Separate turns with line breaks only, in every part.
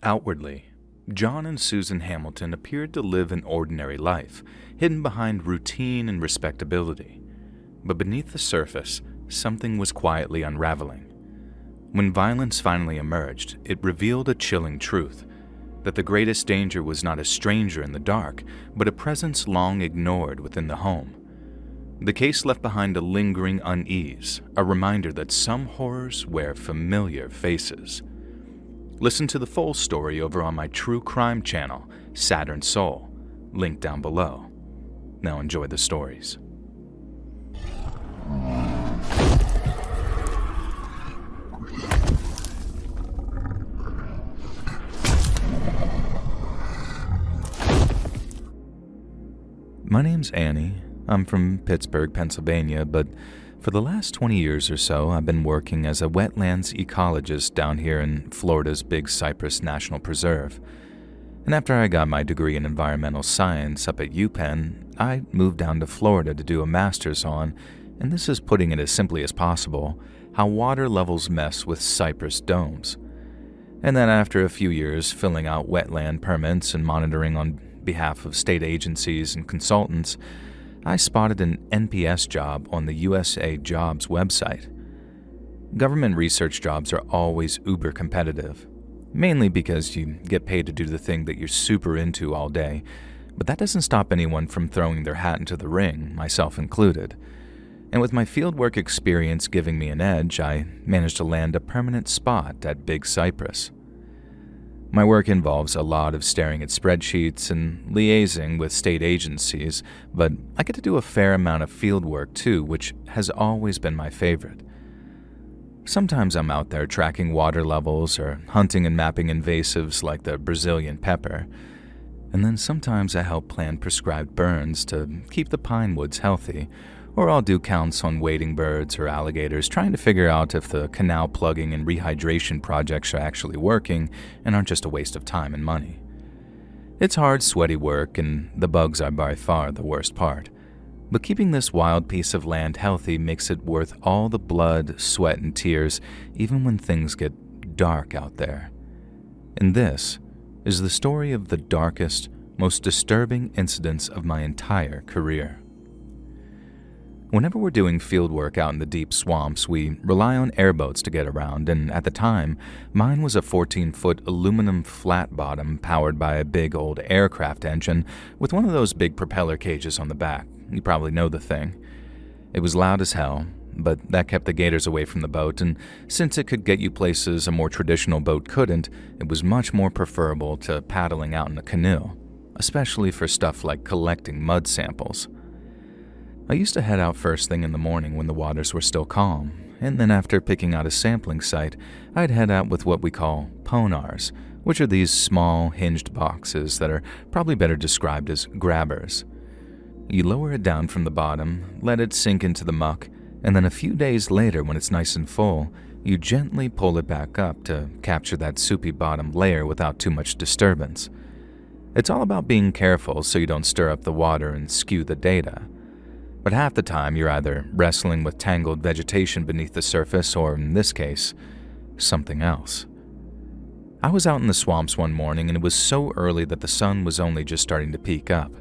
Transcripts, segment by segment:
Outwardly, John and Susan Hamilton appeared to live an ordinary life, hidden behind routine and respectability. But beneath the surface, something was quietly unraveling. When violence finally emerged, it revealed a chilling truth, that the greatest danger was not a stranger in the dark, but a presence long ignored within the home. The case left behind a lingering unease, a reminder that some horrors wear familiar faces. Listen to the full story over on my true crime channel, Saturn Soul, linked down below. Now enjoy the stories. My name's Annie. I'm from Pittsburgh, Pennsylvania, but for the last 20 years or so, I've been working as a wetlands ecologist down here in Florida's Big Cypress National Preserve. And after I got my degree in environmental science up at UPenn, I moved down to Florida to do a master's on, and this is putting it as simply as possible, how water levels mess with cypress domes. And then after a few years filling out wetland permits and monitoring on behalf of state agencies and consultants, I spotted an NPS job on the USA Jobs website. Government research jobs are always uber competitive, mainly because you get paid to do the thing that you're super into all day, but that doesn't stop anyone from throwing their hat into the ring, myself included. And with my fieldwork experience giving me an edge, I managed to land a permanent spot at Big Cypress. My work involves a lot of staring at spreadsheets and liaising with state agencies, but I get to do a fair amount of field work too, which has always been my favorite. Sometimes I'm out there tracking water levels or hunting and mapping invasives like the Brazilian pepper, and then sometimes I help plan prescribed burns to keep the pine woods healthy, or I'll do counts on wading birds or alligators, trying to figure out if the canal plugging and rehydration projects are actually working and aren't just a waste of time and money. It's hard, sweaty work, and the bugs are by far the worst part. But keeping this wild piece of land healthy makes it worth all the blood, sweat, and tears, even when things get dark out there. And this is the story of the darkest, most disturbing incidents of my entire career. Whenever we're doing field work out in the deep swamps, we rely on airboats to get around, and at the time, mine was a 14-foot aluminum flat bottom powered by a big old aircraft engine with one of those big propeller cages on the back. You probably know the thing. It was loud as hell, but that kept the gators away from the boat, and since it could get you places a more traditional boat couldn't, it was much more preferable to paddling out in a canoe, especially for stuff like collecting mud samples. I used to head out first thing in the morning when the waters were still calm, and then after picking out a sampling site, I'd head out with what we call ponars, which are these small, hinged boxes that are probably better described as grabbers. You lower it down from the bottom, let it sink into the muck, and then a few days later when it's nice and full, you gently pull it back up to capture that soupy bottom layer without too much disturbance. It's all about being careful so you don't stir up the water and skew the data. But half the time you're either wrestling with tangled vegetation beneath the surface or, in this case, something else. I was out in the swamps one morning and it was so early that the sun was only just starting to peek up.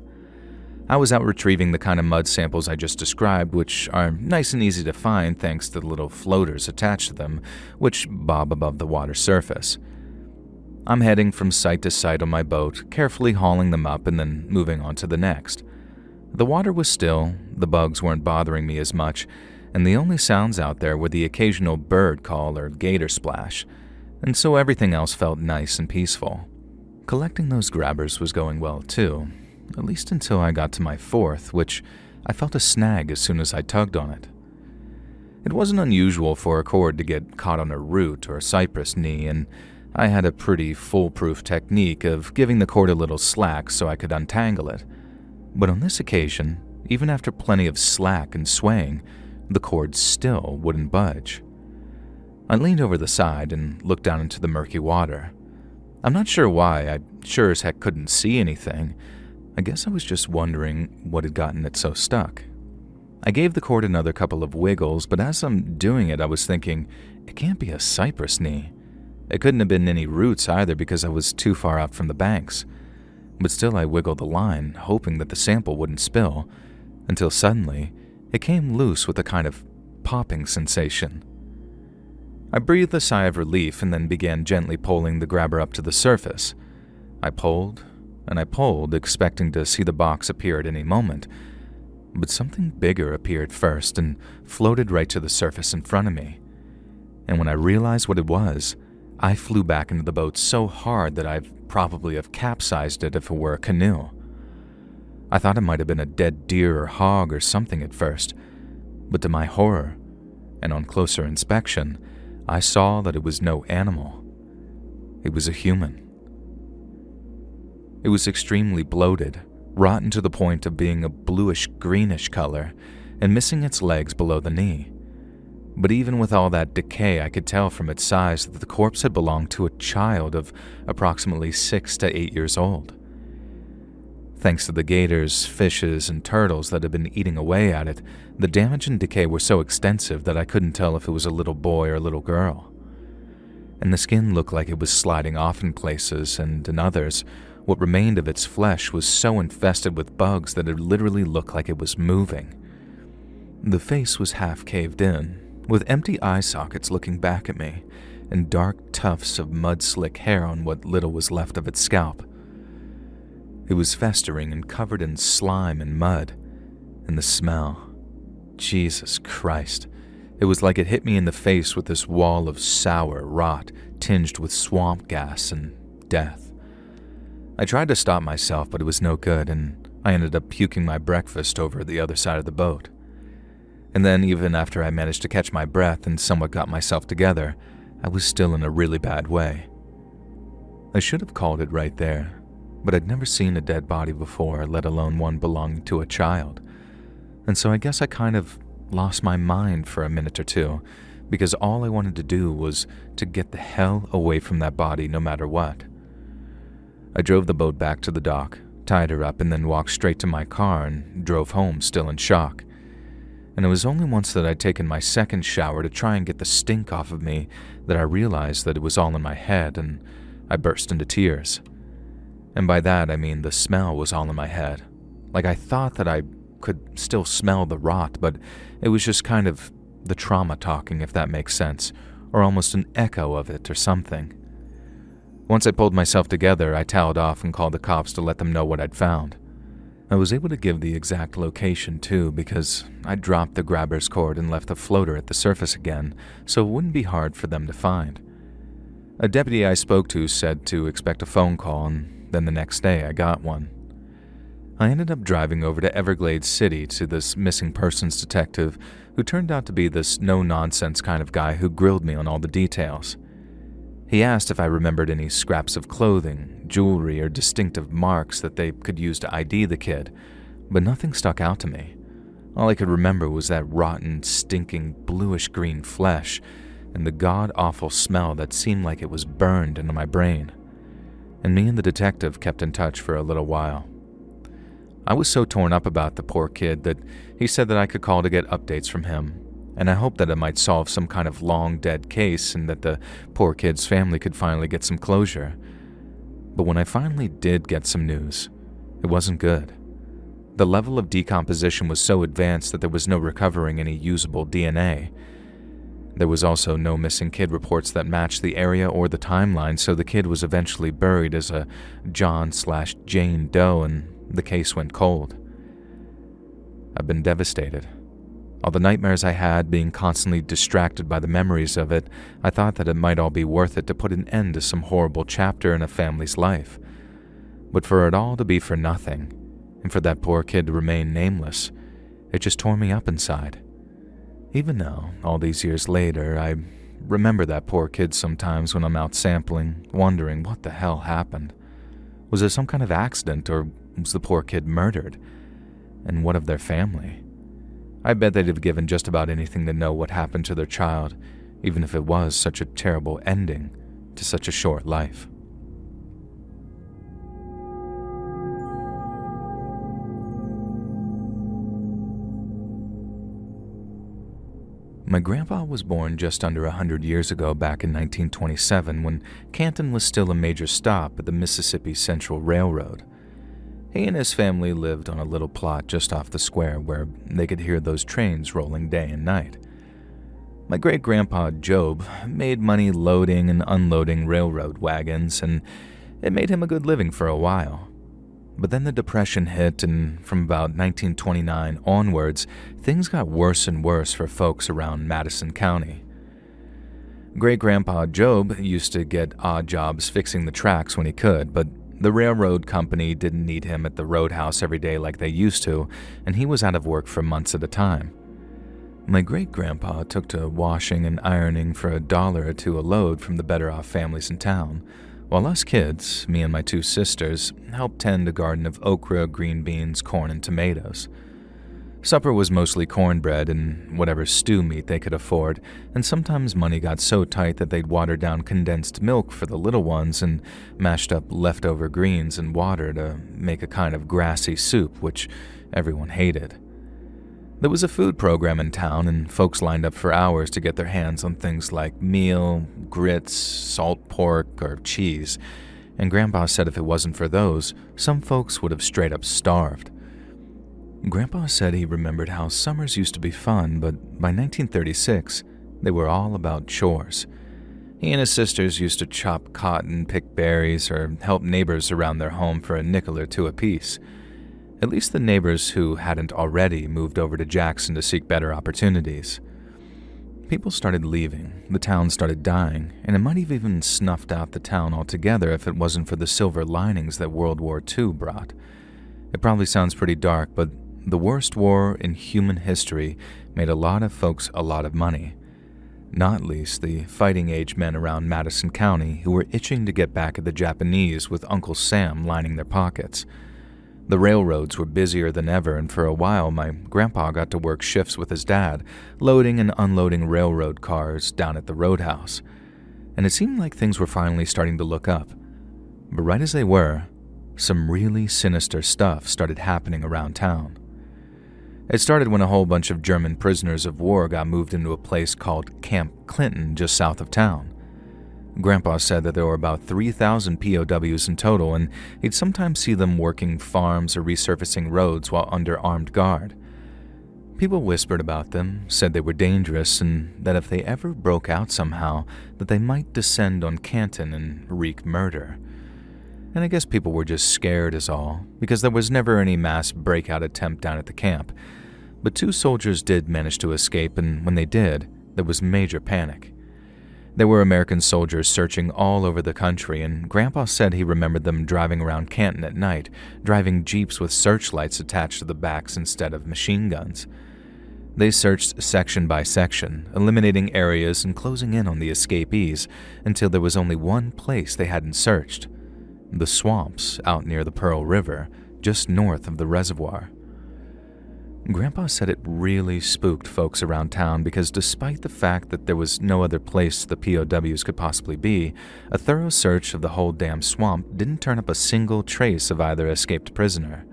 I was out retrieving the kind of mud samples I just described, which are nice and easy to find thanks to the little floaters attached to them, which bob above the water surface. I'm heading from site to site on my boat, carefully hauling them up and then moving on to the next. The water was still, the bugs weren't bothering me as much, and the only sounds out there were the occasional bird call or gator splash, and so everything else felt nice and peaceful. Collecting those grabbers was going well too, at least until I got to my fourth, which I felt a snag as soon as I tugged on it. It wasn't unusual for a cord to get caught on a root or cypress knee, and I had a pretty foolproof technique of giving the cord a little slack so I could untangle it. But on this occasion, even after plenty of slack and swaying, the cord still wouldn't budge. I leaned over the side and looked down into the murky water. I'm not sure why, I sure as heck couldn't see anything. I guess I was just wondering what had gotten it so stuck. I gave the cord another couple of wiggles, but as I'm doing it, I was thinking, it can't be a cypress knee. It couldn't have been any roots either because I was too far out from the banks. But still I wiggled the line, hoping that the sample wouldn't spill, until suddenly it came loose with a kind of popping sensation. I breathed a sigh of relief and then began gently pulling the grabber up to the surface. I pulled, and I pulled, expecting to see the box appear at any moment, but something bigger appeared first and floated right to the surface in front of me. And when I realized what it was, I flew back into the boat so hard that I'd probably have capsized it if it were a canoe. I thought it might have been a dead deer or hog or something at first, but to my horror, and on closer inspection, I saw that it was no animal. It was a human. It was extremely bloated, rotten to the point of being a bluish-greenish color, and missing its legs below the knee. But even with all that decay, I could tell from its size that the corpse had belonged to a child of approximately 6 to 8 years old. Thanks to the gators, fishes, and turtles that had been eating away at it, the damage and decay were so extensive that I couldn't tell if it was a little boy or a little girl. And the skin looked like it was sliding off in places, and in others, what remained of its flesh was so infested with bugs that it literally looked like it was moving. The face was half caved in, with empty eye sockets looking back at me, and dark tufts of mud-slick hair on what little was left of its scalp. It was festering and covered in slime and mud, and the smell, Jesus Christ, it was like it hit me in the face with this wall of sour rot tinged with swamp gas and death. I tried to stop myself, but it was no good, and I ended up puking my breakfast over the other side of the boat. And then, even after I managed to catch my breath and somewhat got myself together, I was still in a really bad way. I should have called it right there, but I'd never seen a dead body before, let alone one belonging to a child. And so I guess I kind of lost my mind for a minute or two, because all I wanted to do was to get the hell away from that body no matter what. I drove the boat back to the dock, tied her up, and then walked straight to my car and drove home still in shock. And it was only once that I'd taken my second shower to try and get the stink off of me that I realized that it was all in my head, and I burst into tears. And by that I mean the smell was all in my head. Like I thought that I could still smell the rot, but it was just kind of the trauma talking, if that makes sense, or almost an echo of it or something. Once I pulled myself together, I toweled off and called the cops to let them know what I'd found. I was able to give the exact location too, because I dropped the grabber's cord and left the floater at the surface again, so it wouldn't be hard for them to find. A deputy I spoke to said to expect a phone call, and then the next day I got one. I ended up driving over to Everglades City to this missing persons detective who turned out to be this no-nonsense kind of guy who grilled me on all the details. He asked if I remembered any scraps of clothing, jewelry, or distinctive marks that they could use to ID the kid, but nothing stuck out to me. All I could remember was that rotten, stinking, bluish-green flesh and the god-awful smell that seemed like it was burned into my brain. And me and the detective kept in touch for a little while. I was so torn up about the poor kid that he said that I could call to get updates from him, and I hoped that it might solve some kind of long-dead case and that the poor kid's family could finally get some closure. But when I finally did get some news, it wasn't good. The level of decomposition was so advanced that there was no recovering any usable DNA. There was also no missing kid reports that matched the area or the timeline, so the kid was eventually buried as a John/Jane Doe, and the case went cold. I've been devastated. All the nightmares I had, being constantly distracted by the memories of it, I thought that it might all be worth it to put an end to some horrible chapter in a family's life. But for it all to be for nothing, and for that poor kid to remain nameless, it just tore me up inside. Even now, all these years later, I remember that poor kid sometimes when I'm out sampling, wondering what the hell happened. Was it some kind of accident, or was the poor kid murdered? And what of their family? I bet they'd have given just about anything to know what happened to their child, even if it was such a terrible ending to such a short life. My grandpa was born just under 100 years ago back in 1927 when Canton was still a major stop at the Mississippi Central Railroad. He and his family lived on a little plot just off the square where they could hear those trains rolling day and night. My great-grandpa Job made money loading and unloading railroad wagons, and it made him a good living for a while. But then the Depression hit, and from about 1929 onwards, things got worse and worse for folks around Madison County. Great-grandpa Job used to get odd jobs fixing the tracks when he could, but the railroad company didn't need him at the roadhouse every day like they used to, and he was out of work for months at a time. My great-grandpa took to washing and ironing for $1 or $2 a load from the better-off families in town, while us kids, me and my 2 sisters, helped tend a garden of okra, green beans, corn, and tomatoes. Supper was mostly cornbread and whatever stew meat they could afford, and sometimes money got so tight that they'd water down condensed milk for the little ones and mashed up leftover greens and water to make a kind of grassy soup, which everyone hated. There was a food program in town, and folks lined up for hours to get their hands on things like meal, grits, salt pork, or cheese, and Grandpa said if it wasn't for those, some folks would have straight up starved. Grandpa said he remembered how summers used to be fun, but by 1936, they were all about chores. He and his sisters used to chop cotton, pick berries, or help neighbors around their home for a nickel or 2 apiece. At least the neighbors who hadn't already moved over to Jackson to seek better opportunities. People started leaving, the town started dying, and it might have even snuffed out the town altogether if it wasn't for the silver linings that World War II brought. It probably sounds pretty dark, but the worst war in human history made a lot of folks a lot of money. Not least the fighting-age men around Madison County who were itching to get back at the Japanese with Uncle Sam lining their pockets. The railroads were busier than ever, and for a while my grandpa got to work shifts with his dad, loading and unloading railroad cars down at the roadhouse. And it seemed like things were finally starting to look up. But right as they were, some really sinister stuff started happening around town. It started when a whole bunch of German prisoners of war got moved into a place called Camp Clinton just south of town. Grandpa said that there were about 3,000 POWs in total, and he'd sometimes see them working farms or resurfacing roads while under armed guard. People whispered about them, said they were dangerous, and that if they ever broke out somehow, that they might descend on Canton and wreak murder. And I guess people were just scared is all, because there was never any mass breakout attempt down at the camp. But 2 soldiers did manage to escape, and when they did, there was major panic. There were American soldiers searching all over the country, and Grandpa said he remembered them driving around Canton at night, driving jeeps with searchlights attached to the backs instead of machine guns. They searched section by section, eliminating areas and closing in on the escapees until there was only one place they hadn't searched: the swamps out near the Pearl River, just north of the reservoir. Grandpa said it really spooked folks around town because despite the fact that there was no other place the POWs could possibly be, a thorough search of the whole damn swamp didn't turn up a single trace of either escaped prisoner.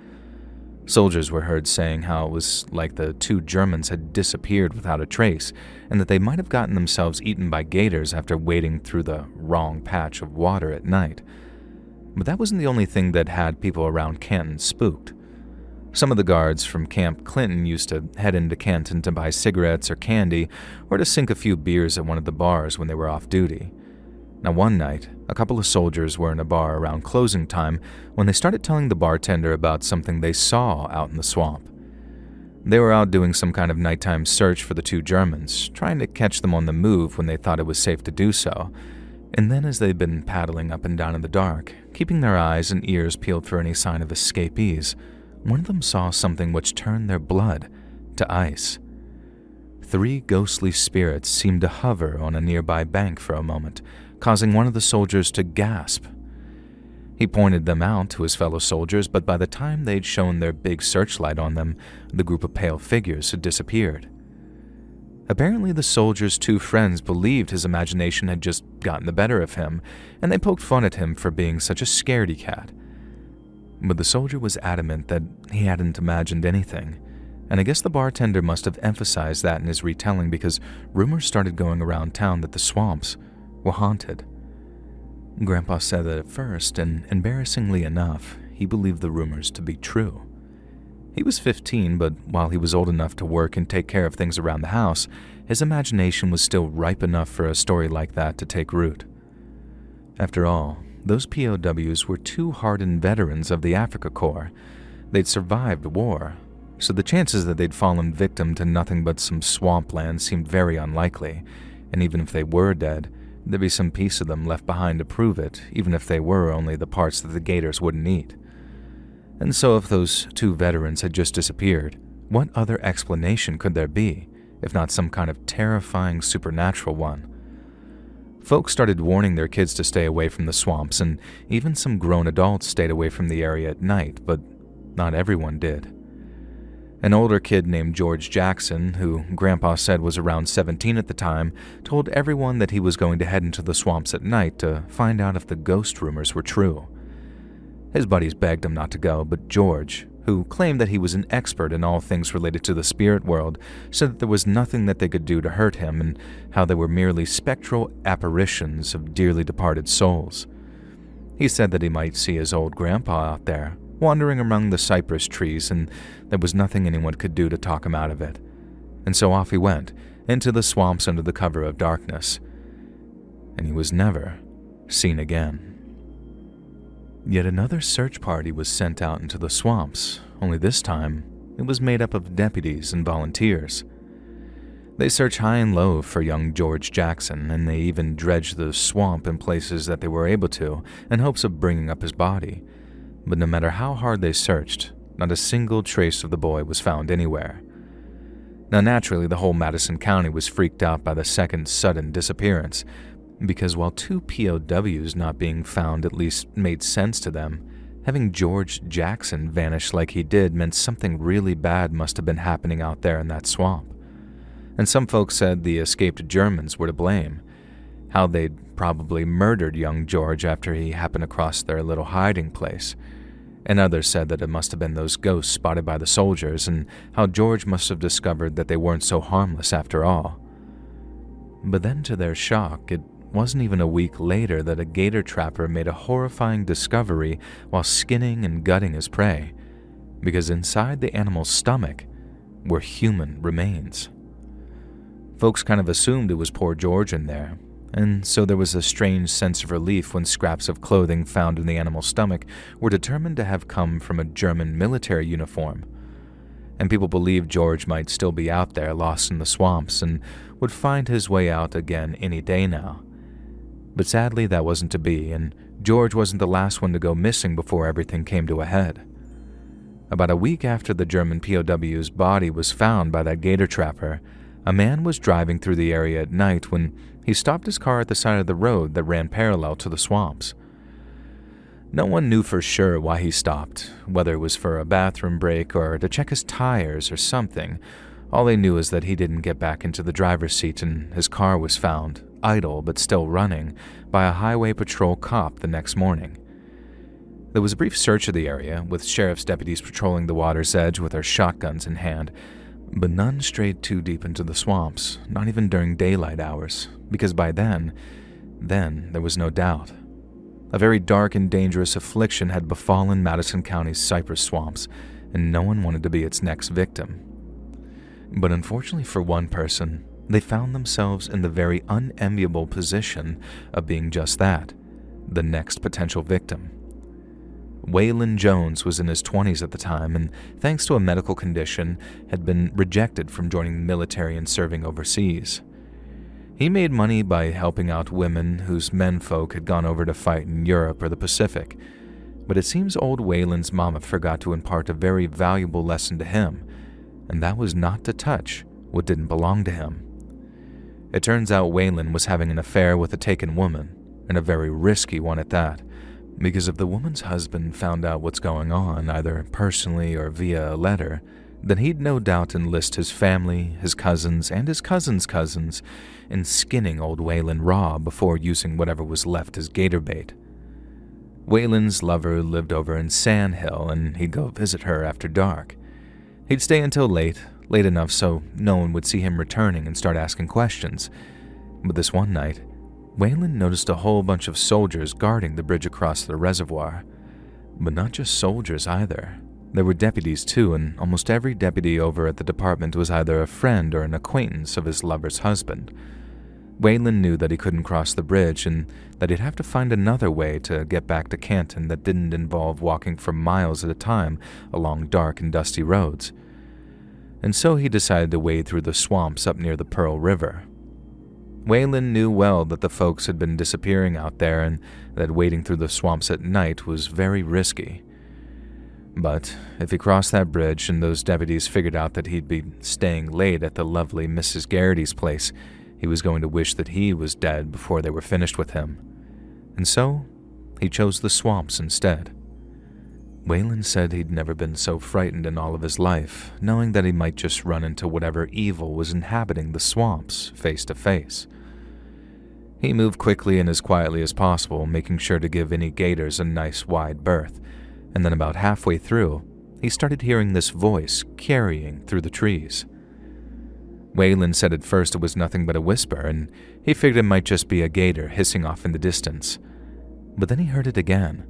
Soldiers were heard saying how it was like the 2 Germans had disappeared without a trace, and that they might have gotten themselves eaten by gators after wading through the wrong patch of water at night. But that wasn't the only thing that had people around Canton spooked. Some of the guards from Camp Clinton used to head into Canton to buy cigarettes or candy, or to sink a few beers at one of the bars when they were off duty. Now one night, a couple of soldiers were in a bar around closing time when they started telling the bartender about something they saw out in the swamp. They were out doing some kind of nighttime search for the 2 Germans, trying to catch them on the move when they thought it was safe to do so. And then as they'd been paddling up and down in the dark, keeping their eyes and ears peeled for any sign of escapees, one of them saw something which turned their blood to ice. 3 ghostly spirits seemed to hover on a nearby bank for a moment, causing one of the soldiers to gasp. He pointed them out to his fellow soldiers, but by the time they'd shown their big searchlight on them, the group of pale figures had disappeared. Apparently the soldier's 2 friends believed his imagination had just gotten the better of him, and they poked fun at him for being such a scaredy cat. But the soldier was adamant that he hadn't imagined anything, And I guess the bartender must have emphasized that in his retelling because rumors started going around town that the swamps were haunted. Grandpa said that at first, and embarrassingly enough, he believed the rumors to be true. He was 15, but while he was old enough to work and take care of things around the house, his imagination was still ripe enough for a story like that to take root. After all, those POWs were two hardened veterans of the Africa Corps. They'd survived war, so the chances that they'd fallen victim to nothing but some swampland seemed very unlikely, and even if they were dead, there'd be some piece of them left behind to prove it, even if they were only the parts that the gators wouldn't eat. And so if those two veterans had just disappeared, what other explanation could there be, if not some kind of terrifying supernatural one? Folks started warning their kids to stay away from the swamps, and even some grown adults stayed away from the area at night, but not everyone did. An older kid named George Jackson, who Grandpa said was around 17 at the time, told everyone that he was going to head into the swamps at night to find out if the ghost rumors were true. His buddies begged him not to go, but George, who claimed that he was an expert in all things related to the spirit world, said that there was nothing that they could do to hurt him and how they were merely spectral apparitions of dearly departed souls. He said that he might see his old grandpa out there, wandering among the cypress trees, and there was nothing anyone could do to talk him out of it. And so off he went, into the swamps under the cover of darkness. And he was never seen again. Yet another search party was sent out into the swamps, only this time it was made up of deputies and volunteers. They searched high and low for young George Jackson, and they even dredged the swamp in places that they were able to in hopes of bringing up his body. But no matter how hard they searched, not a single trace of the boy was found anywhere. Now naturally, the whole Madison County was freaked out by the second sudden disappearance, because while two POWs not being found at least made sense to them, having George Jackson vanish like he did meant something really bad must have been happening out there in that swamp. And some folks said the escaped Germans were to blame, how they'd probably murdered young George after he happened across their little hiding place. And others said that it must have been those ghosts spotted by the soldiers, and how George must have discovered that they weren't so harmless after all. But then to their shock, it wasn't even a week later that a gator trapper made a horrifying discovery while skinning and gutting his prey, because inside the animal's stomach were human remains. Folks kind of assumed it was poor George in there, and so there was a strange sense of relief when scraps of clothing found in the animal's stomach were determined to have come from a German military uniform. And people believed George might still be out there lost in the swamps and would find his way out again any day now. But sadly, that wasn't to be, and George wasn't the last one to go missing before everything came to a head. About a week after the German POW's body was found by that gator trapper, a man was driving through the area at night when he stopped his car at the side of the road that ran parallel to the swamps. No one knew for sure why he stopped, whether it was for a bathroom break or to check his tires or something. All they knew is that he didn't get back into the driver's seat and his car was found, idle but still running, by a highway patrol cop the next morning. There was a brief search of the area, with sheriff's deputies patrolling the water's edge with their shotguns in hand, but none strayed too deep into the swamps, not even during daylight hours, because by then there was no doubt. A very dark and dangerous affliction had befallen Madison County's cypress swamps, and no one wanted to be its next victim. But unfortunately for one person, they found themselves in the very unenviable position of being just that, the next potential victim. Waylon Jones was in his 20s at the time, and thanks to a medical condition, had been rejected from joining the military and serving overseas. He made money by helping out women whose menfolk had gone over to fight in Europe or the Pacific, but it seems old Waylon's mama forgot to impart a very valuable lesson to him, and that was not to touch what didn't belong to him. It turns out Waylon was having an affair with a taken woman, and a very risky one at that, because if the woman's husband found out what's going on, either personally or via a letter, then he'd no doubt enlist his family, his cousins, and his cousins' cousins in skinning old Waylon raw before using whatever was left as gator bait. Waylon's lover lived over in Sand Hill, and he'd go visit her after dark. He'd stay until late enough so no one would see him returning and start asking questions. But this one night, Wayland noticed a whole bunch of soldiers guarding the bridge across the reservoir. But not just soldiers either. There were deputies too, and almost every deputy over at the department was either a friend or an acquaintance of his lover's husband. Wayland knew that he couldn't cross the bridge and that he'd have to find another way to get back to Canton that didn't involve walking for miles at a time along dark and dusty roads. And so he decided to wade through the swamps up near the Pearl River. Wayland knew well that the folks had been disappearing out there and that wading through the swamps at night was very risky. But if he crossed that bridge and those deputies figured out that he'd be staying late at the lovely Mrs. Garrity's place, he was going to wish that he was dead before they were finished with him. And so, he chose the swamps instead. Wayland said he'd never been so frightened in all of his life, knowing that he might just run into whatever evil was inhabiting the swamps face to face. He moved quickly and as quietly as possible, making sure to give any gators a nice wide berth, and then about halfway through, he started hearing this voice carrying through the trees. Wayland said at first it was nothing but a whisper, and he figured it might just be a gator hissing off in the distance. But then he heard it again,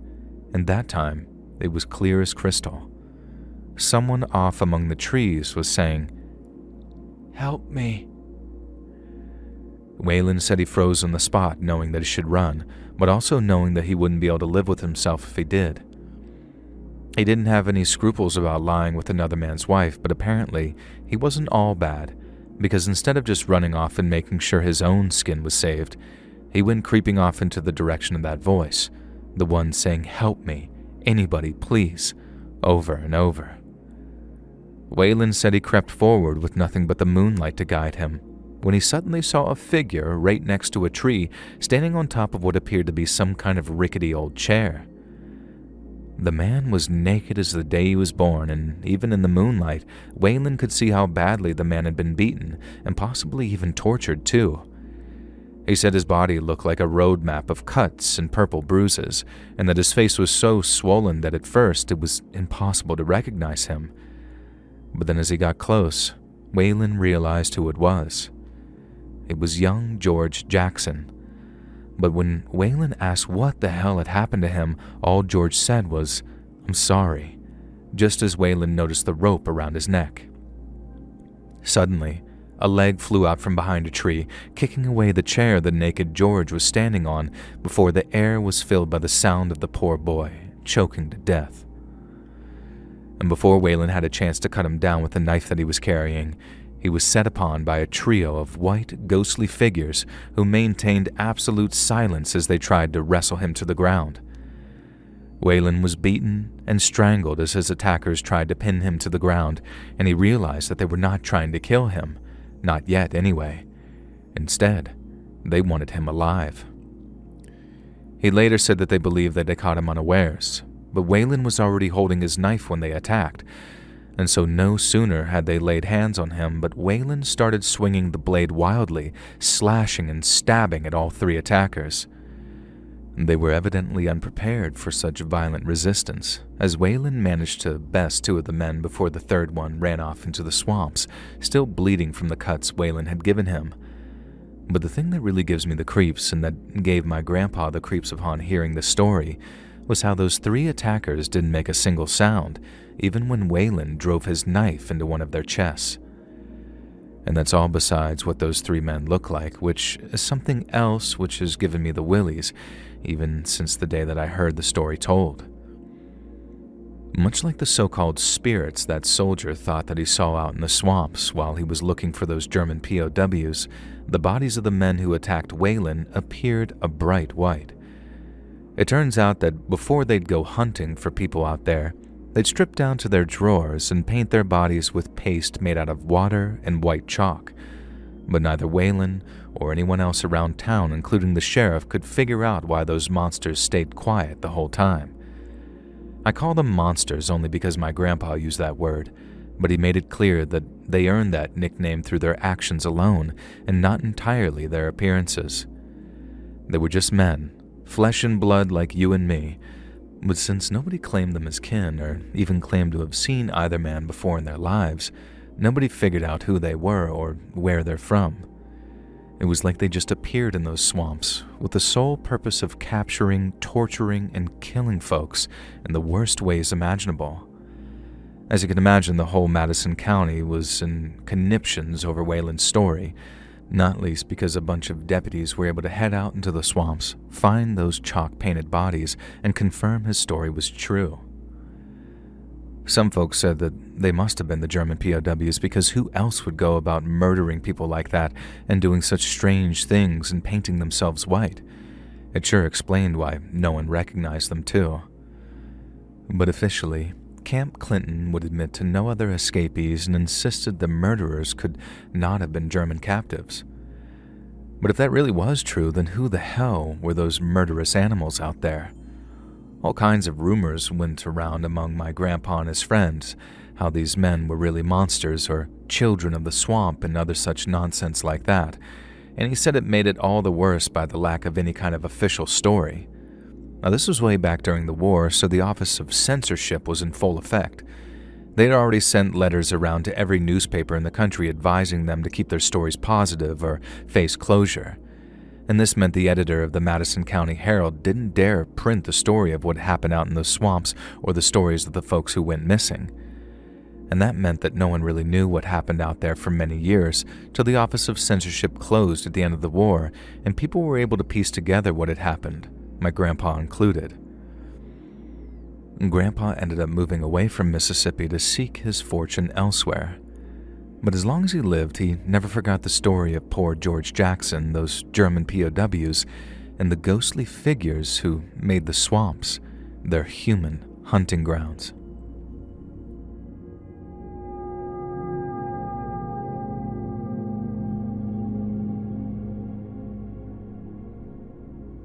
and that time it was clear as crystal. Someone off among the trees was saying, "Help me." Wayland said he froze on the spot, knowing that he should run, but also knowing that he wouldn't be able to live with himself if he did. He didn't have any scruples about lying with another man's wife, but apparently he wasn't all bad, because instead of just running off and making sure his own skin was saved, he went creeping off into the direction of that voice, the one saying, "Help me, anybody, please," over and over. Wayland said he crept forward with nothing but the moonlight to guide him, when he suddenly saw a figure right next to a tree, standing on top of what appeared to be some kind of rickety old chair. The man was naked as the day he was born, and even in the moonlight, Wayland could see how badly the man had been beaten, and possibly even tortured too. He said his body looked like a road map of cuts and purple bruises, and that his face was so swollen that at first it was impossible to recognize him. But then as he got close, Wayland realized who it was. It was young George Jackson. But when Wayland asked what the hell had happened to him, all George said was, "I'm sorry," just as Wayland noticed the rope around his neck. Suddenly, a leg flew out from behind a tree, kicking away the chair the naked George was standing on before the air was filled by the sound of the poor boy choking to death. And before Wayland had a chance to cut him down with the knife that he was carrying, he was set upon by a trio of white, ghostly figures who maintained absolute silence as they tried to wrestle him to the ground. Wayland was beaten and strangled as his attackers tried to pin him to the ground, and he realized that they were not trying to kill him, not yet anyway. Instead, they wanted him alive. He later said that they believed that they caught him unawares, but Wayland was already holding his knife when they attacked, and so no sooner had they laid hands on him, but Wayland started swinging the blade wildly, slashing and stabbing at all three attackers. They were evidently unprepared for such violent resistance, as Wayland managed to best two of the men before the third one ran off into the swamps, still bleeding from the cuts Wayland had given him. But the thing that really gives me the creeps, and that gave my grandpa the creeps upon hearing this story, was how those three attackers didn't make a single sound, even when Wayland drove his knife into one of their chests. And that's all besides what those three men look like, which is something else which has given me the willies, even since the day that I heard the story told. Much like the so-called spirits that soldier thought that he saw out in the swamps while he was looking for those German POWs, the bodies of the men who attacked Wayland appeared a bright white. It turns out that before they'd go hunting for people out there, they'd strip down to their drawers and paint their bodies with paste made out of water and white chalk. But neither Wayland or anyone else around town, including the sheriff, could figure out why those monsters stayed quiet the whole time. I call them monsters only because my grandpa used that word, but he made it clear that they earned that nickname through their actions alone and not entirely their appearances. They were just men, flesh and blood like you and me, But since nobody claimed them as kin or even claimed to have seen either man before in their lives, nobody figured out who they were or where they're from. It was like they just appeared in those swamps with the sole purpose of capturing, torturing, and killing folks in the worst ways imaginable. As you can imagine, the whole Madison County was in conniptions over Wayland's story, not least because a bunch of deputies were able to head out into the swamps, find those chalk-painted bodies, and confirm his story was true. Some folks said that they must have been the German POWs because who else would go about murdering people like that and doing such strange things and painting themselves white? It sure explained why no one recognized them too. But officially, Camp Clinton would admit to no other escapees and insisted the murderers could not have been German captives. But if that really was true, then who the hell were those murderous animals out there? All kinds of rumors went around among my grandpa and his friends, how these men were really monsters or children of the swamp and other such nonsense like that, and he said it made it all the worse by the lack of any kind of official story. Now this was way back during the war, so the Office of Censorship was in full effect. They'd already sent letters around to every newspaper in the country advising them to keep their stories positive or face closure. And this meant the editor of the Madison County Herald didn't dare print the story of what happened out in the swamps or the stories of the folks who went missing. And that meant that no one really knew what happened out there for many years, till the Office of Censorship closed at the end of the war, and people were able to piece together what had happened, my grandpa included. Grandpa ended up moving away from Mississippi to seek his fortune elsewhere. But as long as he lived, he never forgot the story of poor George Jackson, those German POWs, and the ghostly figures who made the swamps their human hunting grounds.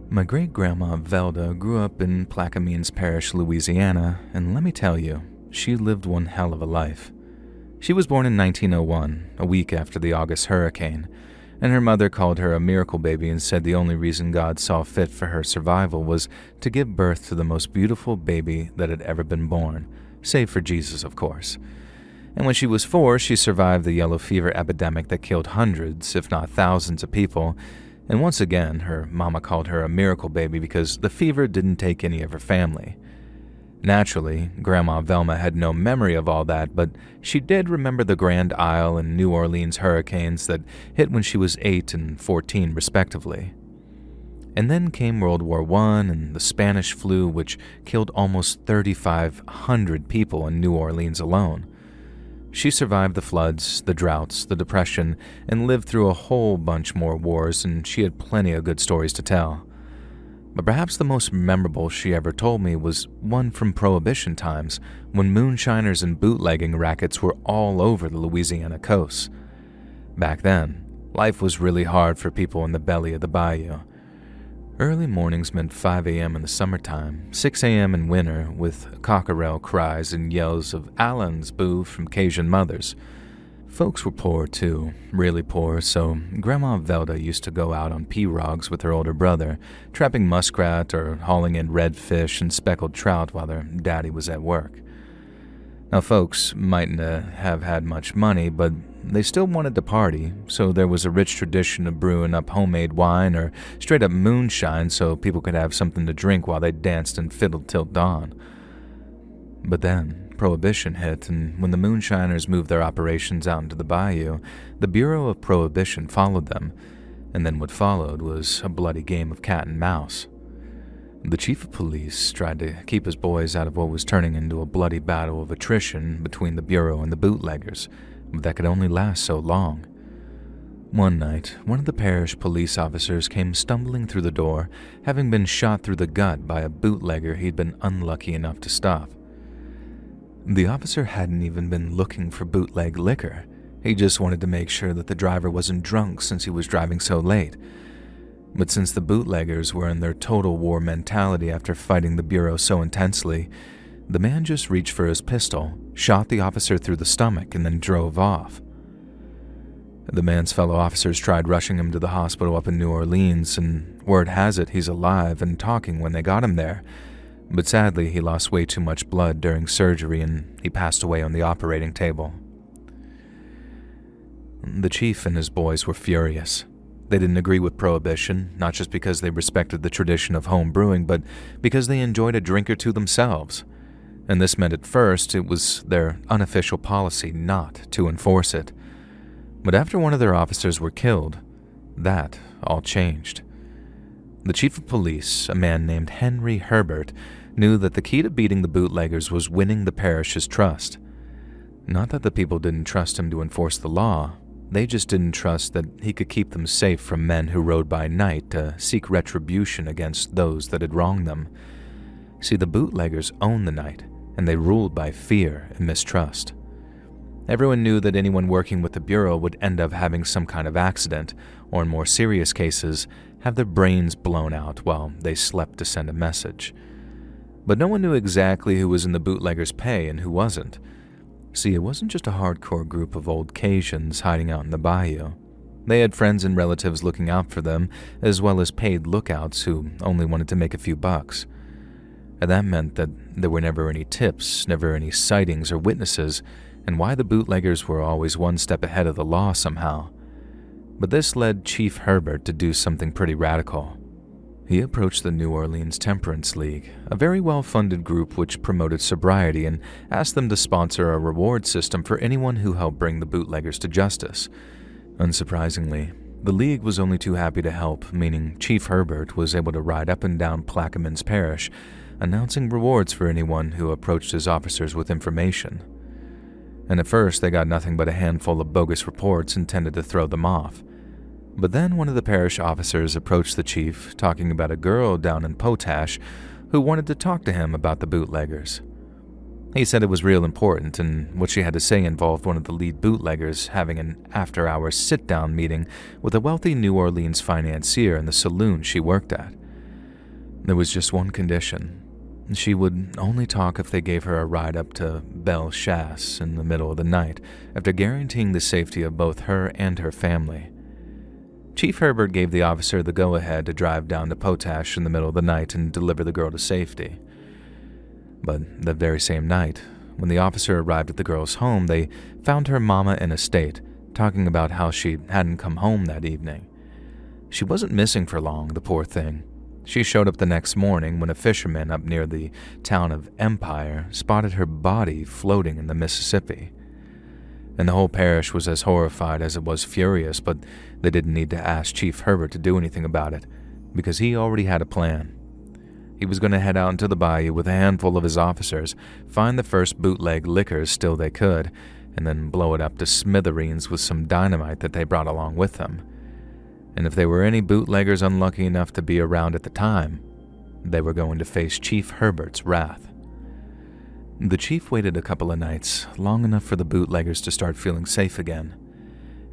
My great-grandma Velda grew up in Plaquemines Parish, Louisiana, and let me tell you, she lived one hell of a life. She was born in 1901, a week after the August hurricane, and her mother called her a miracle baby and said the only reason God saw fit for her survival was to give birth to the most beautiful baby that had ever been born, save for Jesus, of course. And when she was 4, she survived the yellow fever epidemic that killed hundreds, if not thousands of people, and once again, her mama called her a miracle baby because the fever didn't take any of her family. Naturally, Grandma Velma had no memory of all that, but she did remember the Grand Isle and New Orleans hurricanes that hit when she was 8 and 14 respectively. And then came World War I and the Spanish flu, which killed almost 3,500 people in New Orleans alone. She survived the floods, the droughts, the depression, and lived through a whole bunch more wars, and she had plenty of good stories to tell. But perhaps the most memorable she ever told me was one from Prohibition times, when moonshiners and bootlegging rackets were all over the Louisiana coast. Back then, life was really hard for people in the belly of the bayou. Early mornings meant 5 a.m. in the summertime, 6 a.m. in winter, with cockerel cries and yells of Allen's boo from Cajun mothers. Folks were poor too, really poor, so Grandma Velda used to go out on pirogues with her older brother, trapping muskrat or hauling in redfish and speckled trout while their daddy was at work. Now folks mightn't have had much money, but they still wanted to party, so there was a rich tradition of brewing up homemade wine or straight-up moonshine so people could have something to drink while they danced and fiddled till dawn. But then Prohibition hit, and when the moonshiners moved their operations out into the bayou, the Bureau of Prohibition followed them, and then what followed was a bloody game of cat and mouse. The chief of police tried to keep his boys out of what was turning into a bloody battle of attrition between the Bureau and the bootleggers, but that could only last so long. One night, one of the parish police officers came stumbling through the door, having been shot through the gut by a bootlegger he'd been unlucky enough to stop. The officer hadn't even been looking for bootleg liquor. He just wanted to make sure that the driver wasn't drunk since he was driving so late. But since the bootleggers were in their total war mentality after fighting the Bureau so intensely, the man just reached for his pistol, shot the officer through the stomach, and then drove off. The man's fellow officers tried rushing him to the hospital up in New Orleans, and word has it he's alive and talking when they got him there. but sadly he lost way too much blood during surgery and he passed away on the operating table. The chief and his boys were furious. They didn't agree with prohibition, not just because they respected the tradition of home brewing, but because they enjoyed a drink or two themselves. And this meant at first it was their unofficial policy not to enforce it. But after one of their officers were killed, that all changed. The chief of police, a man named Henry Herbert, knew that the key to beating the bootleggers was winning the parish's trust. Not that the people didn't trust him to enforce the law, they just didn't trust that he could keep them safe from men who rode by night to seek retribution against those that had wronged them. See, the bootleggers owned the night, and they ruled by fear and mistrust. Everyone knew that anyone working with the Bureau would end up having some kind of accident, or in more serious cases, have their brains blown out while they slept to send a message. But no one knew exactly who was in the bootleggers' pay and who wasn't. See, it wasn't just a hardcore group of old Cajuns hiding out in the bayou. They had friends and relatives looking out for them, as well as paid lookouts who only wanted to make a few bucks. And that meant that there were never any tips, never any sightings or witnesses, and why the bootleggers were always one step ahead of the law somehow. But this led Chief Herbert to do something pretty radical. He approached the New Orleans Temperance League, a very well-funded group which promoted sobriety, and asked them to sponsor a reward system for anyone who helped bring the bootleggers to justice. Unsurprisingly, the League was only too happy to help, meaning Chief Herbert was able to ride up and down Plaquemines Parish, announcing rewards for anyone who approached his officers with information. And at first they got nothing but a handful of bogus reports intended to throw them off. But then one of the parish officers approached the chief, talking about a girl down in Potash who wanted to talk to him about the bootleggers. He said it was real important, and what she had to say involved one of the lead bootleggers having an after-hours sit-down meeting with a wealthy New Orleans financier in the saloon she worked at. There was just one condition. She would only talk if they gave her a ride up to Belle Chasse in the middle of the night, after guaranteeing the safety of both her and her family. Chief Herbert gave the officer the go-ahead to drive down to Potash in the middle of the night and deliver the girl to safety. But that very same night, when the officer arrived at the girl's home, they found her mama in a state, talking about how she hadn't come home that evening. She wasn't missing for long, the poor thing. She showed up the next morning when a fisherman up near the town of Empire spotted her body floating in the Mississippi. And the whole parish was as horrified as it was furious, but they didn't need to ask Chief Herbert to do anything about it, because he already had a plan. He was going to head out into the bayou with a handful of his officers, find the first bootleg liquors still they could, and then blow it up to smithereens with some dynamite that they brought along with them. And if there were any bootleggers unlucky enough to be around at the time, they were going to face Chief Herbert's wrath. The chief waited a couple of nights, long enough for the bootleggers to start feeling safe again.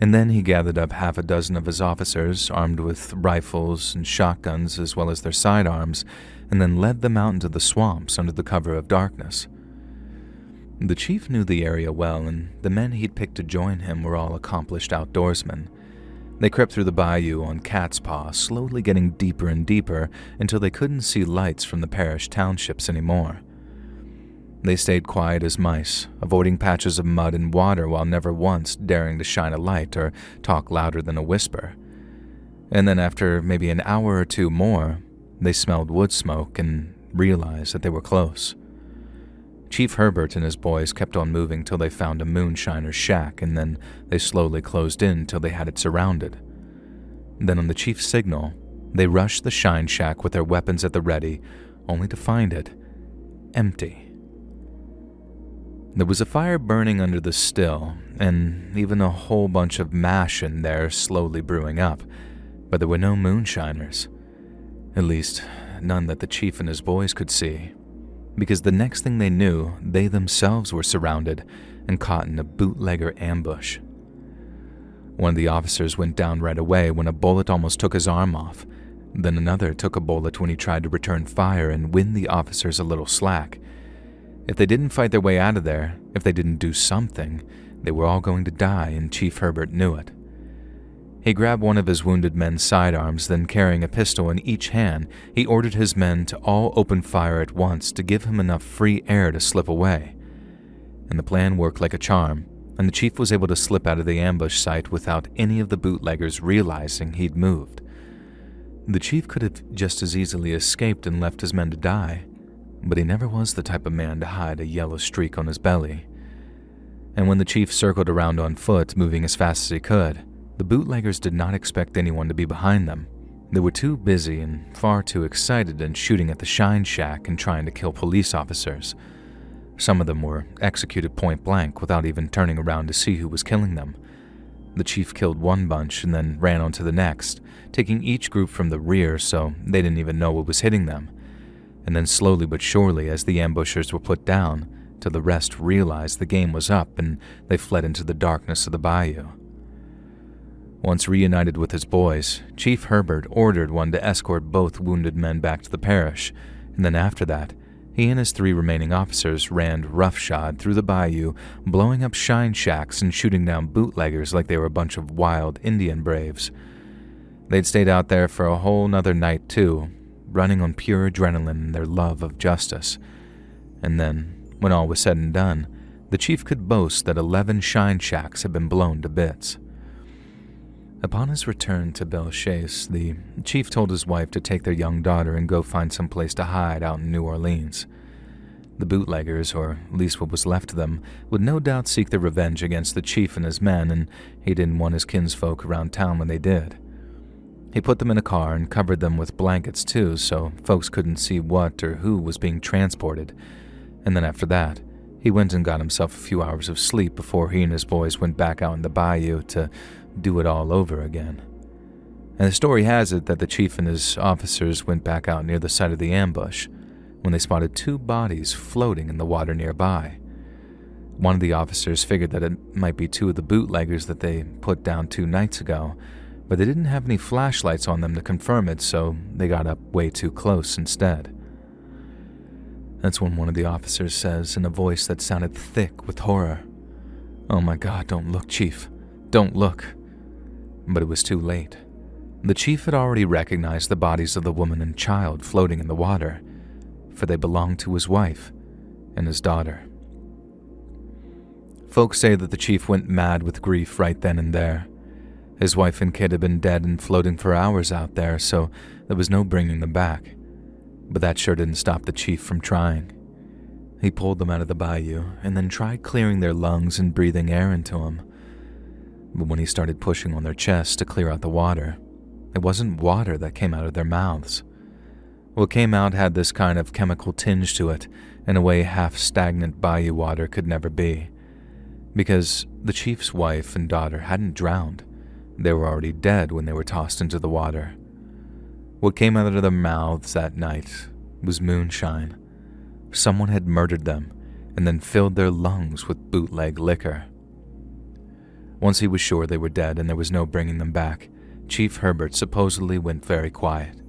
And then he gathered up half a dozen of his officers, armed with rifles and shotguns as well as their sidearms, and then led them out into the swamps under the cover of darkness. The chief knew the area well, and the men he'd picked to join him were all accomplished outdoorsmen. They crept through the bayou on cat's paw, slowly getting deeper and deeper until they couldn't see lights from the parish townships anymore. They stayed quiet as mice, avoiding patches of mud and water while never once daring to shine a light or talk louder than a whisper. And then after maybe an hour or two more, they smelled wood smoke and realized that they were close. Chief Herbert and his boys kept on moving till they found a moonshiner's shack, and then they slowly closed in till they had it surrounded. Then on the chief's signal, they rushed the shine shack with their weapons at the ready, only to find it empty. There was a fire burning under the still, and even a whole bunch of mash in there slowly brewing up, but there were no moonshiners. At least, none that the chief and his boys could see, because the next thing they knew, they themselves were surrounded and caught in a bootlegger ambush. One of the officers went down right away when a bullet almost took his arm off. Then another took a bullet when he tried to return fire and win the officers a little slack. If they didn't fight their way out of there, if they didn't do something, they were all going to die, and Chief Herbert knew it. He grabbed one of his wounded men's sidearms, then carrying a pistol in each hand, he ordered his men to all open fire at once to give him enough free air to slip away. And the plan worked like a charm, and the chief was able to slip out of the ambush site without any of the bootleggers realizing he'd moved. The chief could have just as easily escaped and left his men to die, but he never was the type of man to hide a yellow streak on his belly. And when the chief circled around on foot, moving as fast as he could, the bootleggers did not expect anyone to be behind them. They were too busy and far too excited in shooting at the Shine Shack and trying to kill police officers. Some of them were executed point blank without even turning around to see who was killing them. The chief killed one bunch and then ran on to the next, taking each group from the rear so they didn't even know what was hitting them. And then slowly but surely, as the ambushers were put down, till the rest realized the game was up and they fled into the darkness of the bayou. Once reunited with his boys, Chief Herbert ordered one to escort both wounded men back to the parish, and then after that, he and his 3 remaining officers ran roughshod through the bayou, blowing up shine shacks and shooting down bootleggers like they were a bunch of wild Indian braves. They'd stayed out there for a whole nother night too, running on pure adrenaline and their love of justice. And then, when all was said and done, the chief could boast that 11 shine shacks had been blown to bits. Upon his return to Belchase, the chief told his wife to take their young daughter and go find some place to hide out in New Orleans. The bootleggers, or at least what was left of them, would no doubt seek their revenge against the chief and his men, and he didn't want his kinsfolk around town when they did. He put them in a car and covered them with blankets too, so folks couldn't see what or who was being transported. And then after that, he went and got himself a few hours of sleep before he and his boys went back out in the bayou to do it all over again. And the story has it that the chief and his officers went back out near the site of the ambush when they spotted 2 bodies floating in the water nearby. One of the officers figured that it might be 2 of the bootleggers that they put down 2 nights ago, but they didn't have any flashlights on them to confirm it, so they got up way too close instead. That's when one of the officers says in a voice that sounded thick with horror, "Oh my God, don't look, Chief. Don't look." But it was too late. The chief had already recognized the bodies of the woman and child floating in the water, for they belonged to his wife and his daughter. Folks say that the chief went mad with grief right then and there. His wife and kid had been dead and floating for hours out there, so there was no bringing them back. But that sure didn't stop the chief from trying. He pulled them out of the bayou and then tried clearing their lungs and breathing air into them. But when he started pushing on their chests to clear out the water, it wasn't water that came out of their mouths. What came out had this kind of chemical tinge to it, in a way half-stagnant bayou water could never be. Because the chief's wife and daughter hadn't drowned. They were already dead when they were tossed into the water. What came out of their mouths that night was moonshine. Someone had murdered them and then filled their lungs with bootleg liquor. Once he was sure they were dead and there was no bringing them back, Chief Herbert supposedly went very quiet.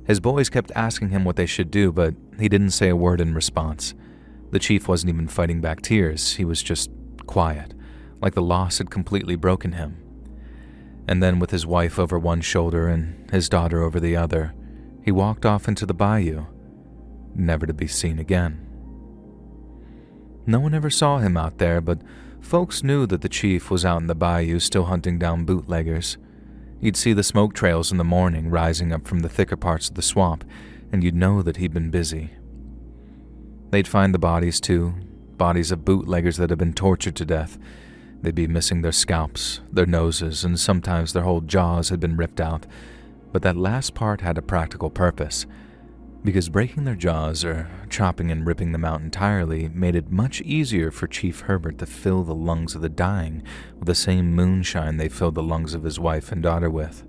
His boys kept asking him what they should do, but he didn't say a word in response. The chief wasn't even fighting back tears, he was just quiet, like the loss had completely broken him. And then with his wife over one shoulder and his daughter over the other, he walked off into the bayou, never to be seen again. No one ever saw him out there, but folks knew that the chief was out in the bayou still hunting down bootleggers. You'd see the smoke trails in the morning rising up from the thicker parts of the swamp, and you'd know that he'd been busy. They'd find the bodies too, bodies of bootleggers that had been tortured to death. They'd be missing their scalps, their noses, and sometimes their whole jaws had been ripped out, but that last part had a practical purpose. Because breaking their jaws or chopping and ripping them out entirely made it much easier for Chief Herbert to fill the lungs of the dying with the same moonshine they filled the lungs of his wife and daughter with.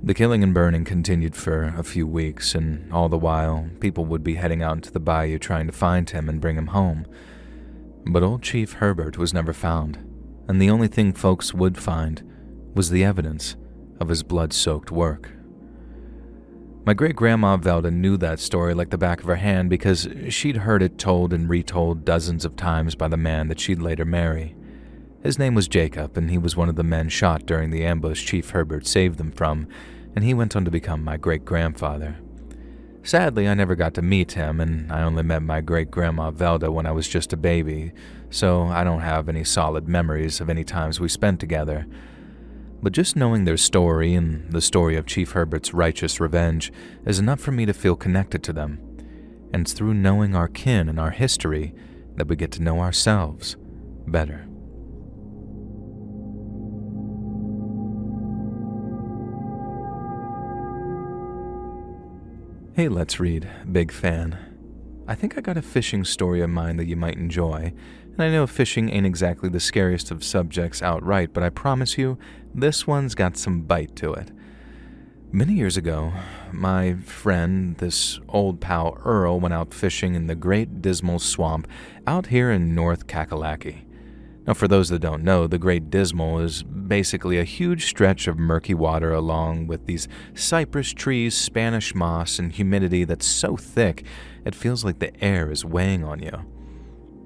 The killing and burning continued for a few weeks, and all the while, people would be heading out into the bayou trying to find him and bring him home. But old Chief Herbert was never found, and the only thing folks would find was the evidence of his blood-soaked work. My great-grandma Velda knew that story like the back of her hand because she'd heard it told and retold dozens of times by the man that she'd later marry. His name was Jacob, and he was one of the men shot during the ambush Chief Herbert saved them from, and he went on to become my great-grandfather. Sadly, I never got to meet him, and I only met my great-grandma Velda when I was just a baby, so I don't have any solid memories of any times we spent together. But just knowing their story and the story of Chief Herbert's righteous revenge is enough for me to feel connected to them. And it's through knowing our kin and our history that we get to know ourselves better. Hey, Let's Read, big fan. I think I got a fishing story of mine that you might enjoy, and I know fishing ain't exactly the scariest of subjects outright, but I promise you, this one's got some bite to it. Many years ago, my friend, this old pal Earl, went out fishing in the Great Dismal Swamp out here in North Kakalaki. Now, for those that don't know, the Great Dismal is basically a huge stretch of murky water along with these cypress trees, Spanish moss, and humidity that's so thick it feels like the air is weighing on you.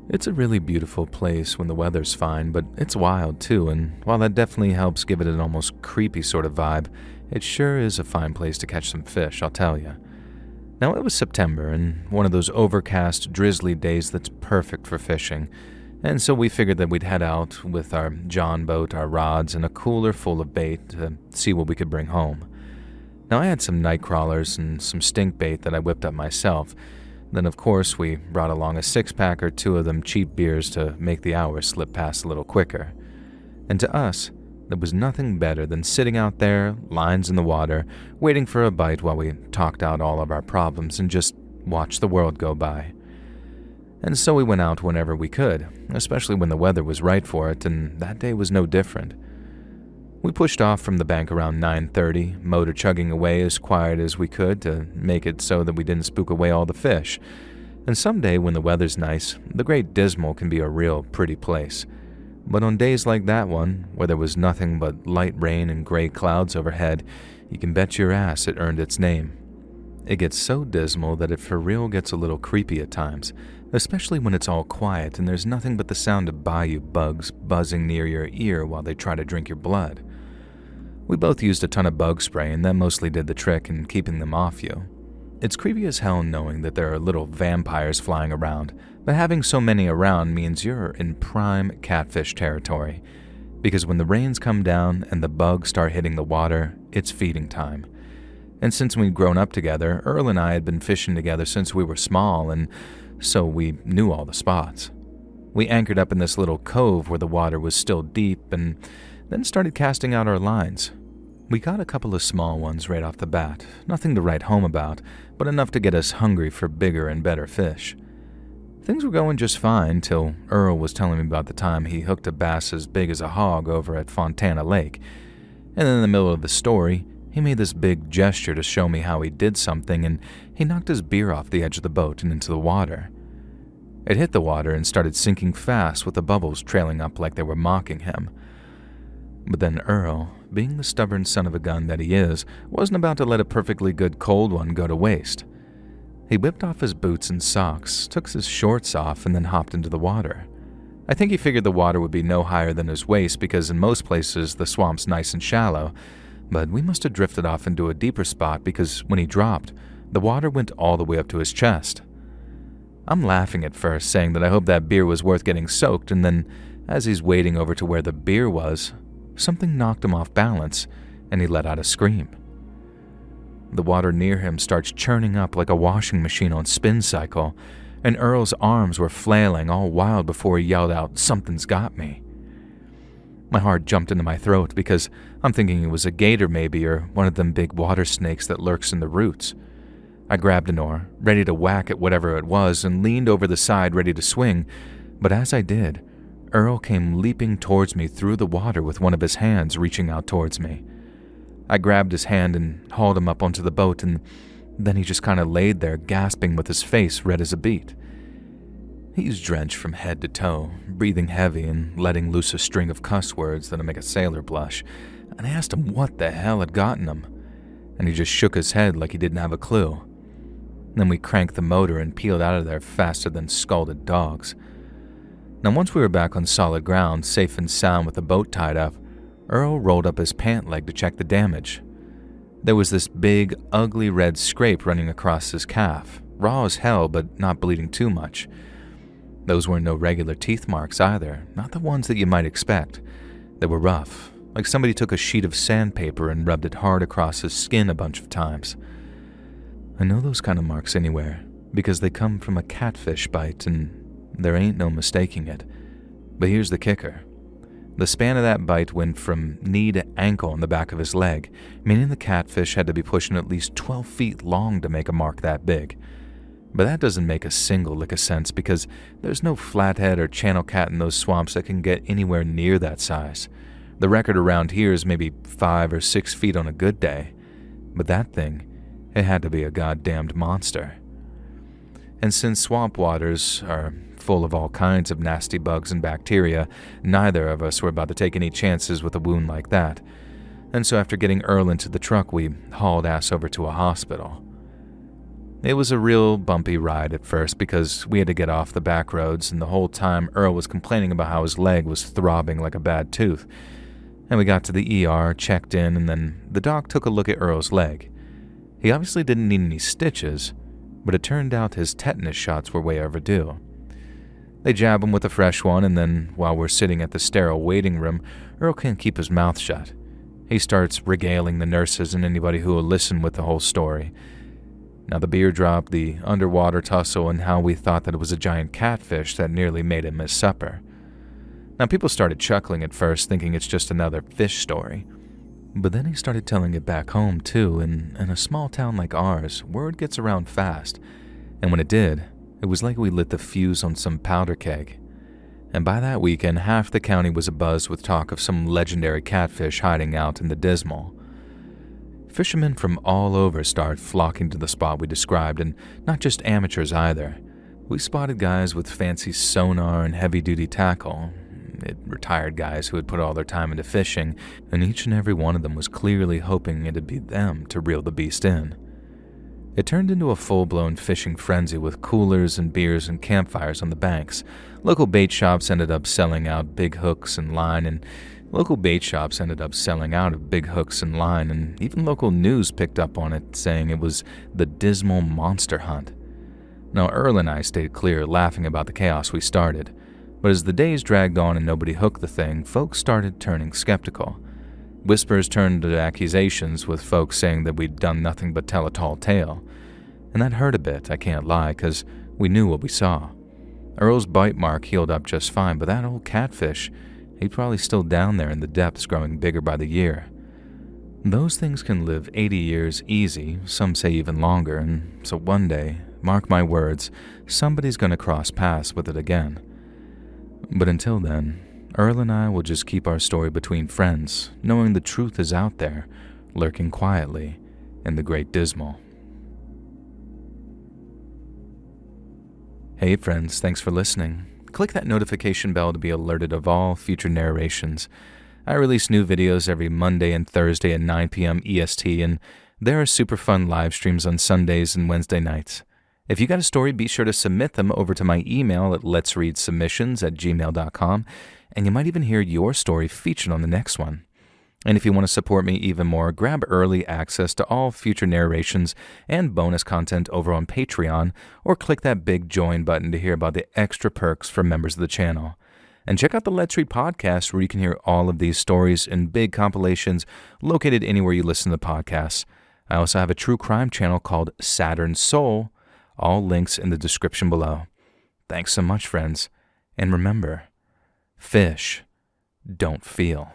It's a really beautiful place when the weather's fine, but it's wild too, and while that definitely helps give it an almost creepy sort of vibe, it sure is a fine place to catch some fish, I'll tell you. Now, it was September, and one of those overcast, drizzly days that's perfect for fishing, and so we figured that we'd head out with our John boat, our rods, and a cooler full of bait to see what we could bring home. Now, I had some night crawlers and some stink bait that I whipped up myself. Then, of course, we brought along a six-pack or two of them cheap beers to make the hours slip past a little quicker. And to us, there was nothing better than sitting out there, lines in the water, waiting for a bite while we talked out all of our problems and just watched the world go by. And so we went out whenever we could, especially when the weather was right for it, and that day was no different. We pushed off from the bank around 9:30, motor chugging away as quiet as we could to make it so that we didn't spook away all the fish. And someday when the weather's nice, the Great Dismal can be a real pretty place. But on days like that one, where there was nothing but light rain and gray clouds overhead, you can bet your ass it earned its name. It gets so dismal that it for real gets a little creepy at times, especially when it's all quiet and there's nothing but the sound of bayou bugs buzzing near your ear while they try to drink your blood. We both used a ton of bug spray, and that mostly did the trick in keeping them off you. It's creepy as hell knowing that there are little vampires flying around, but having so many around means you're in prime catfish territory, because when the rains come down and the bugs start hitting the water, it's feeding time. And since we'd grown up together, Earl and I had been fishing together since we were small, and so we knew all the spots. We anchored up in this little cove where the water was still deep, and then started casting out our lines. We got a couple of small ones right off the bat, nothing to write home about, but enough to get us hungry for bigger and better fish. Things were going just fine till Earl was telling me about the time he hooked a bass as big as a hog over at Fontana Lake. And in the middle of the story, he made this big gesture to show me how he did something, and he knocked his beer off the edge of the boat and into the water. It hit the water and started sinking fast with the bubbles trailing up like they were mocking him. But then Earl, being the stubborn son of a gun that he is, wasn't about to let a perfectly good cold one go to waste. He whipped off his boots and socks, took his shorts off, and then hopped into the water. I think he figured the water would be no higher than his waist because in most places the swamp's nice and shallow, but we must have drifted off into a deeper spot because when he dropped, the water went all the way up to his chest. I'm laughing at first, saying that I hope that beer was worth getting soaked, and then, as he's wading over to where the beer was, something knocked him off balance, and he let out a scream. The water near him starts churning up like a washing machine on spin cycle, and Earl's arms were flailing all wild before he yelled out, "Something's got me." My heart jumped into my throat because I'm thinking it was a gator maybe, or one of them big water snakes that lurks in the roots. I grabbed an oar, ready to whack at whatever it was, and leaned over the side ready to swing, but as I did, Earl came leaping towards me through the water with one of his hands reaching out towards me. I grabbed his hand and hauled him up onto the boat, and then he just kind of laid there gasping with his face red as a beet. He's drenched from head to toe, breathing heavy and letting loose a string of cuss words that'll make a sailor blush, and I asked him what the hell had gotten him, and he just shook his head like he didn't have a clue. Then we cranked the motor and peeled out of there faster than scalded dogs. Now, once we were back on solid ground, safe and sound with the boat tied up, Earl rolled up his pant leg to check the damage. There was this big, ugly red scrape running across his calf, raw as hell but not bleeding too much. Those weren't no regular teeth marks either, not the ones that you might expect. They were rough, like somebody took a sheet of sandpaper and rubbed it hard across his skin a bunch of times. I know those kind of marks anywhere, because they come from a catfish bite, and there ain't no mistaking it. But here's the kicker. The span of that bite went from knee to ankle on the back of his leg, meaning the catfish had to be pushing at least 12 feet long to make a mark that big. But that doesn't make a single lick of sense, because there's no flathead or channel cat in those swamps that can get anywhere near that size. The record around here is maybe 5 or 6 feet on a good day. But that thing, it had to be a goddamned monster. And since swamp waters are full of all kinds of nasty bugs and bacteria, neither of us were about to take any chances with a wound like that. And so after getting Earl into the truck, we hauled ass over to a hospital. It was a real bumpy ride at first because we had to get off the back roads, and the whole time Earl was complaining about how his leg was throbbing like a bad tooth. And we got to the ER, checked in, and then the doc took a look at Earl's leg. He obviously didn't need any stitches, but it turned out his tetanus shots were way overdue. They jab him with a fresh one, and then while we're sitting at the sterile waiting room, Earl can't keep his mouth shut. He starts regaling the nurses and anybody who will listen with the whole story. Now the beer drop, the underwater tussle, and how we thought that it was a giant catfish that nearly made him miss supper. Now people started chuckling at first, thinking it's just another fish story. But then he started telling it back home too, and in a small town like ours, word gets around fast. And when it did, it was like we lit the fuse on some powder keg. And by that weekend, half the county was abuzz with talk of some legendary catfish hiding out in the Dismal. Fishermen from all over started flocking to the spot we described, and not just amateurs either. We spotted guys with fancy sonar and heavy-duty tackle, retired guys who had put all their time into fishing, and each and every one of them was clearly hoping it'd be them to reel the beast in. It turned into a full-blown fishing frenzy with coolers and beers and campfires on the banks. Local bait shops ended up selling out big hooks and line, and even local news picked up on it, saying it was the Dismal Monster Hunt. Now, Earl and I stayed clear, laughing about the chaos we started. But as the days dragged on and nobody hooked the thing, folks started turning skeptical. Whispers turned to accusations, with folks saying that we'd done nothing but tell a tall tale. And that hurt a bit, I can't lie, because we knew what we saw. Earl's bite mark healed up just fine, but that old catfish, he's probably still down there in the depths, growing bigger by the year. Those things can live 80 years easy, some say even longer, and so one day, mark my words, somebody's gonna cross paths with it again. But until then, Earl and I will just keep our story between friends, knowing the truth is out there, lurking quietly in the Great Dismal. Hey friends, thanks for listening. Click that notification bell to be alerted of all future narrations. I release new videos every Monday and Thursday at 9 p.m. EST, and there are super fun live streams on Sundays and Wednesday nights. If you got a story, be sure to submit them over to my email at LetsReadSubmissions@gmail.com, and you might even hear your story featured on the next one. And if you want to support me even more, grab early access to all future narrations and bonus content over on Patreon, or click that big join button to hear about the extra perks for members of the channel. And check out the Let's Read podcast, where you can hear all of these stories in big compilations located anywhere you listen to podcasts. I also have a true crime channel called Saturn Soul. All links in the description below. Thanks so much, friends. And remember, fish don't feel.